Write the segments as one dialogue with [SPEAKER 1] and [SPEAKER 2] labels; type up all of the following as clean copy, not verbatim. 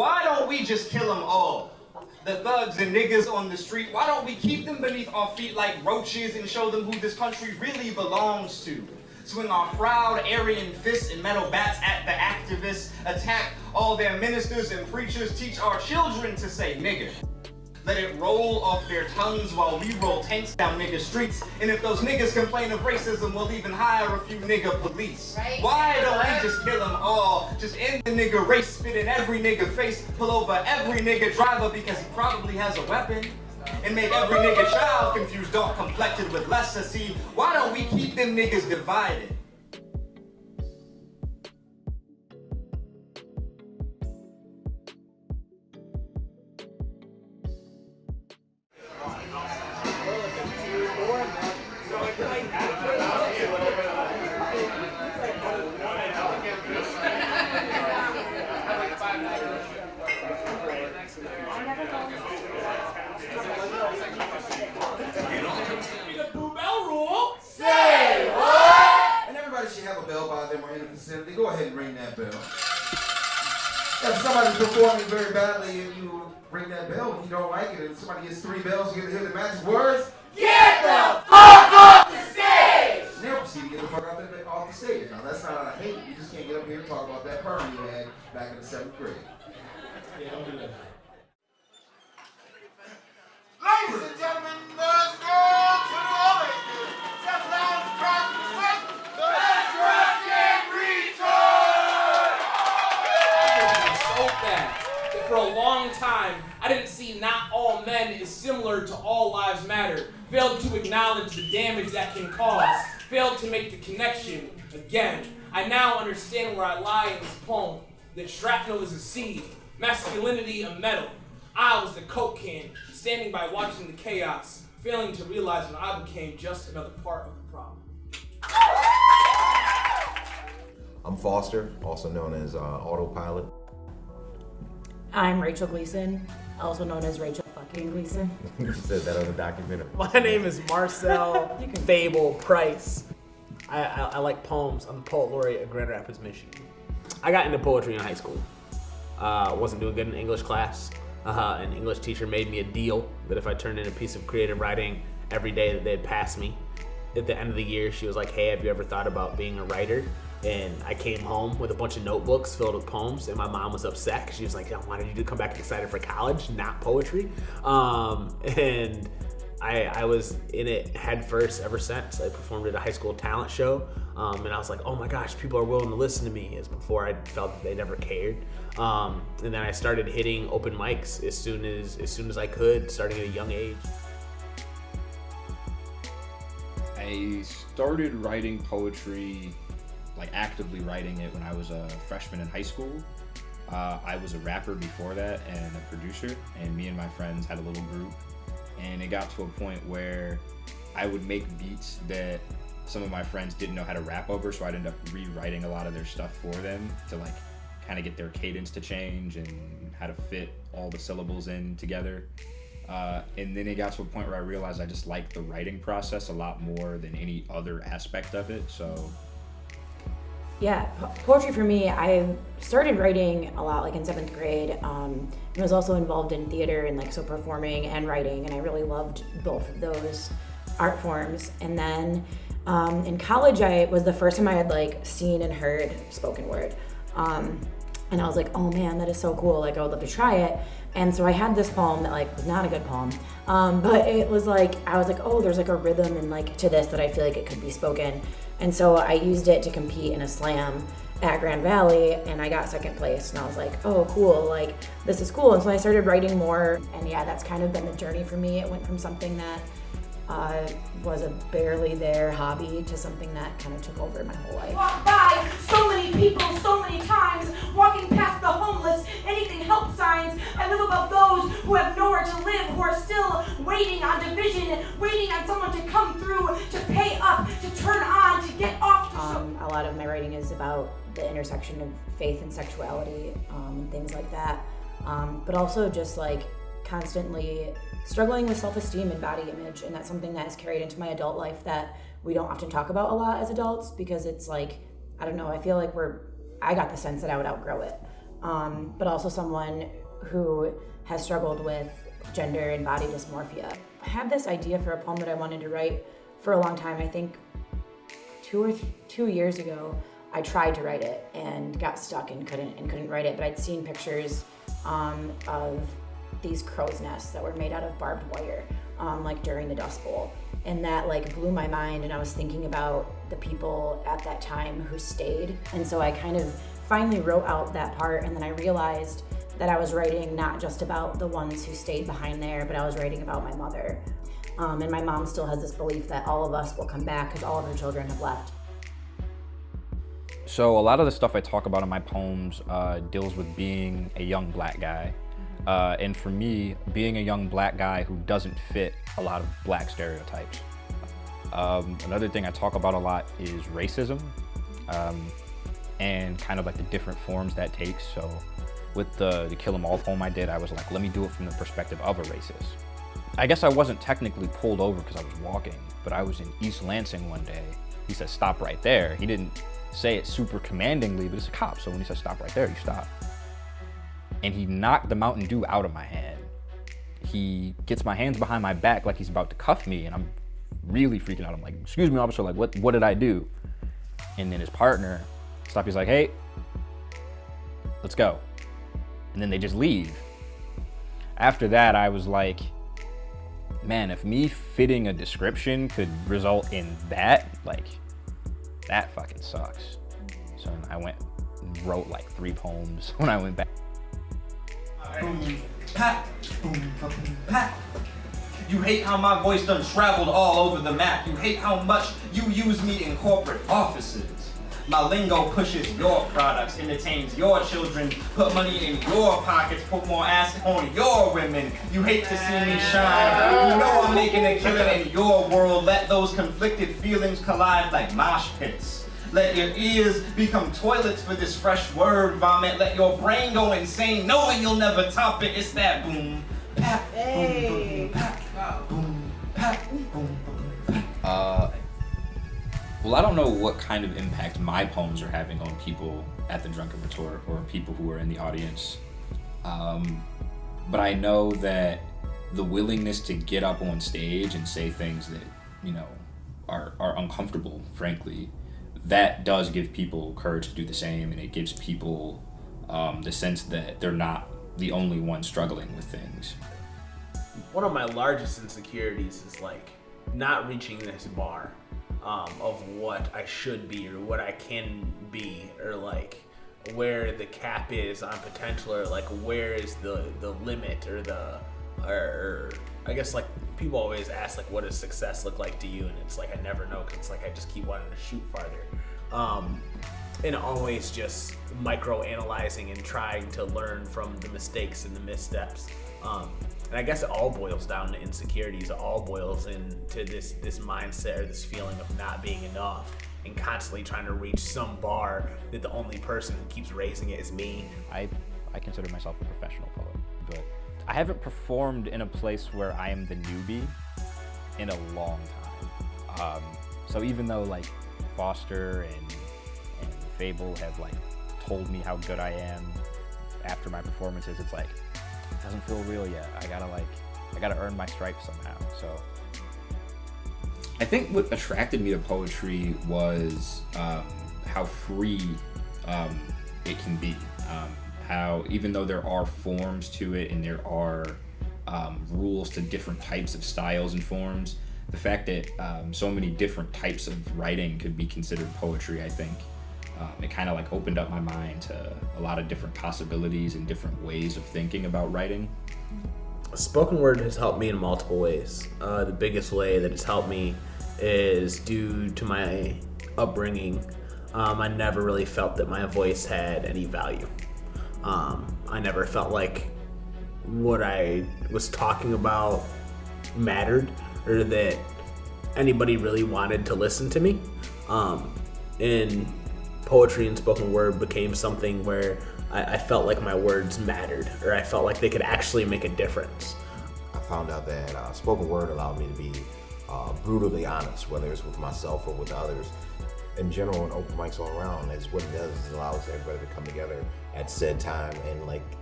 [SPEAKER 1] Why don't we just kill them all? The thugs and niggas on the street, why don't we keep them beneath our feet like roaches and show them who this country really belongs to? Swing our proud Aryan fists and metal bats at the activists, attack all their ministers and preachers, teach our children to say nigger. Let it roll off their tongues while we roll tanks down nigger streets. And if those niggas complain of racism, we'll even hire a few nigger police. Right. Why don't we just kill them all? Just end the nigger race, spit in every nigger face, pull over every nigger driver because he probably has a weapon. And make every nigger child confused, dark complected with lesser. See, why don't we keep them niggas divided?
[SPEAKER 2] Go ahead and ring that bell. If somebody's performing very badly and you ring that bell and you don't like it and somebody gets 3 bells, you're going to hear the magic words, "Get the fuck off the stage!" And they'll proceed to get the fuck off the stage. Now that's not out of hate. You just can't get up here and talk about that perm you had back in the 7th grade. Yeah, don't do that. Ladies and gentlemen, let's go to the originated. Step down across the set. Let's Drunken Retort!
[SPEAKER 3] So bad that for a long time I didn't see not all men is similar to all lives matter. Failed to acknowledge the damage that can cause. Failed to make the connection again. I now understand where I lie in this poem. That shrapnel is a seed, masculinity a metal. I was the coke can, standing by watching the chaos, failing to realize when I became just another part of the problem.
[SPEAKER 4] I'm Foster, also known as Autopilot.
[SPEAKER 5] I'm Rachel Gleason, also known as Rachel fucking Gleason.
[SPEAKER 4] You said that on the documentary.
[SPEAKER 6] My name is Marcel Fable Price. I like poems. I'm the poet laureate of Grand Rapids, Michigan. I got into poetry in high school. Wasn't doing good in English class. An English teacher made me a deal that if I turned in a piece of creative writing every day that they'd pass me. At the end of the year, she was like, "Hey, have you ever thought about being a writer?" And I came home with a bunch of notebooks filled with poems, and my mom was upset because she was like, "Why did you come back excited for college, not poetry?" And I was in it head first ever since. I performed at a high school talent show, and I was like, "Oh my gosh, people are willing to listen to me." As before, I felt that they never cared. And then I started hitting open mics as soon as I could, starting at a young age.
[SPEAKER 7] I started writing poetry, like actively writing it, when I was a freshman in high school. I was a rapper before that and a producer, and me and my friends had a little group, and it got to a point where I would make beats that some of my friends didn't know how to rap over, so I'd end up rewriting a lot of their stuff for them to like kind of get their cadence to change and how to fit all the syllables in together. And then it got to a point where I realized I just liked the writing process a lot more than any other aspect of it, so.
[SPEAKER 5] Yeah, poetry for me, I started writing a lot like in 7th grade. I was also involved in theater and like so performing and writing, and I really loved both of those art forms. And then in college, I was the first time I had like seen and heard spoken word. And I was like, oh man, that is so cool. Like I would love to try it. And so I had this poem that like was not a good poem, but it was like, I was like, oh, there's like a rhythm and like to this that I feel like it could be spoken. And so I used it to compete in a slam at Grand Valley, and I got 2nd place, and I was like, oh cool, like this is cool. And so I started writing more, and yeah, that's kind of been the journey for me. It went from something that was a barely there hobby to something that kind of took over my whole life.
[SPEAKER 8] Walk by so many people, so many times, walking past the homeless, anything help signs. I live above those who have nowhere to live, who are still waiting on division, waiting on someone to come through, to pay up, to turn on, to get off the show.
[SPEAKER 5] A lot of my writing is about the intersection of faith and sexuality, and things like that. But also just like constantly struggling with self-esteem and body image, and that's something that has carried into my adult life that we don't often talk about a lot as adults, because it's like, I don't know, I feel like I got the sense that I would outgrow it. but also someone who has struggled with gender and body dysmorphia. I had this idea for a poem that I wanted to write for a long time. I think 2 years ago, I tried to write it and got stuck and couldn't write it. But I'd seen pictures of these crow's nests that were made out of barbed wire, like during the Dust Bowl, and that like blew my mind. And I was thinking about the people at that time who stayed, and so I kind of finally wrote out that part. And then I realized that I was writing not just about the ones who stayed behind there, but I was writing about my mother. And my mom still has this belief that all of us will come back because all of her children have left.
[SPEAKER 7] So a lot of the stuff I talk about in my poems deals with being a young black guy. And for me, being a young black guy who doesn't fit a lot of black stereotypes. Another thing I talk about a lot is racism and kind of like the different forms that takes. So with the Kill 'Em All poem I did, I was like, let me do it from the perspective of a racist. I guess I wasn't technically pulled over because I was walking, but I was in East Lansing one day. He said, stop right there. He didn't say it super commandingly, but it's a cop. So when he says stop right there, you stop. And he knocked the Mountain Dew out of my hand. He gets my hands behind my back like he's about to cuff me, and I'm really freaking out. I'm like, excuse me, officer, like what did I do? And then his partner stopped. He's like, hey, let's go. And then they just leave. After that, I was like, man, if me fitting a description could result in that, like, that fucking sucks. So I went and wrote like 3 poems when I went back.
[SPEAKER 1] Boom, pat, boom, boom, pat. You hate how my voice done traveled all over the map. You hate how much you use me in corporate offices. My lingo pushes your products, entertains your children, put money in your pockets, put more ass on your women. You hate to see me shine. You know I'm making a killing in your world. Let those conflicted feelings collide like mosh pits. Let your ears become toilets for this fresh word vomit. Let your brain go insane, knowing you'll never top it. It's that boom, pat, boom, boom, pat, boom, pat, boom, boom, pat.
[SPEAKER 7] Well, I don't know what kind of impact my poems are having on people at the Drunken Retort or people who are in the audience. But I know that the willingness to get up on stage and say things that, you know, are uncomfortable, frankly, that does give people courage to do the same, and it gives people the sense that they're not the only one struggling with things.
[SPEAKER 6] One of my largest insecurities is like not reaching this bar of what I should be or what I can be, or like where the cap is on potential, or like where is the limit, or I guess like people always ask like what does success look like to you, and it's like I never know, because it's like I just keep wanting to shoot farther, and always just micro analyzing and trying to learn from the mistakes and the missteps. And I guess it all boils down to insecurities. It all boils into this mindset or this feeling of not being enough and constantly trying to reach some bar that the only person who keeps raising it is me.
[SPEAKER 7] I consider myself a professional poet, but I haven't performed in a place where I am the newbie in a long time. So even though like Foster and Fable have like told me how good I am after my performances, it's like, it doesn't feel real yet. I gotta earn my stripes somehow. So I think what attracted me to poetry was how free it can be. How even though there are forms to it and there are rules to different types of styles and forms, the fact that so many different types of writing could be considered poetry, I think, it kind of like opened up my mind to a lot of different possibilities and different ways of thinking about writing.
[SPEAKER 6] Spoken word has helped me in multiple ways. The biggest way that it's helped me is due to my upbringing. I never really felt that my voice had any value. I never felt like what I was talking about mattered, or that anybody really wanted to listen to me. And poetry and spoken word became something where I felt like my words mattered, or I felt like they could actually make a difference.
[SPEAKER 4] I found out that spoken word allowed me to be brutally honest, whether it's with myself or with others. in general and open mics all around is what it does is it allows everybody to come together at said time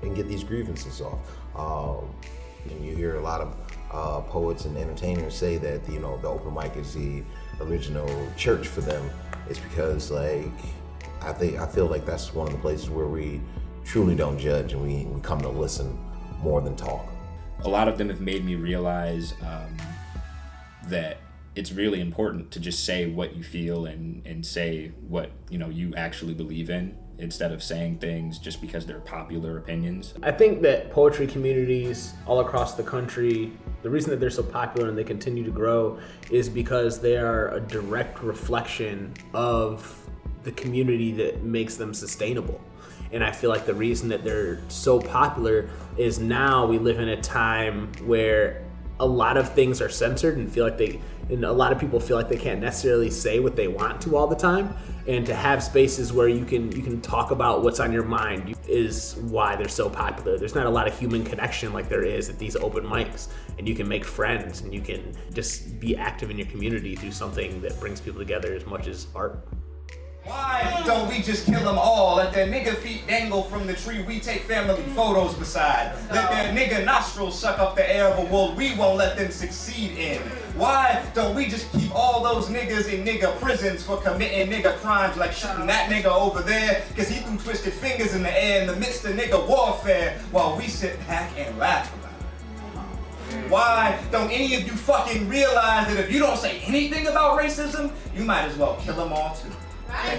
[SPEAKER 4] and get these grievances off. And you hear a lot of poets and entertainers say that the open mic is the original church for them. It's because I feel like that's one of the places where we truly don't judge and we come to listen more than talk.
[SPEAKER 7] A lot of them have made me realize that it's really important to just say what you feel and say what you actually believe in, instead of saying things just because they're popular opinions.
[SPEAKER 6] I think that poetry communities all across the country, the reason that they're so popular and they continue to grow is because they are a direct reflection of the community that makes them sustainable. And I feel like the reason that they're so popular is now we live in a time where a lot of things are censored and a lot of people feel like they can't necessarily say what they want to all the time. And to have spaces where you can talk about what's on your mind is why they're so popular. There's not a lot of human connection like there is at these open mics, and you can make friends and you can just be active in your community through something that brings people together as much as art.
[SPEAKER 1] Why don't we just kill them all? Let their nigga feet dangle from the tree we take family photos beside. Let their nigga nostrils suck up the air of a world we won't let them succeed in. Why don't we just keep all those niggas in nigga prisons for committing nigga crimes like shooting that nigga over there cause he threw twisted fingers in the air in the midst of nigga warfare while we sit back and laugh about it? Why don't any of you fucking realize that if you don't say anything about racism, you might as well kill them all too?
[SPEAKER 8] Right.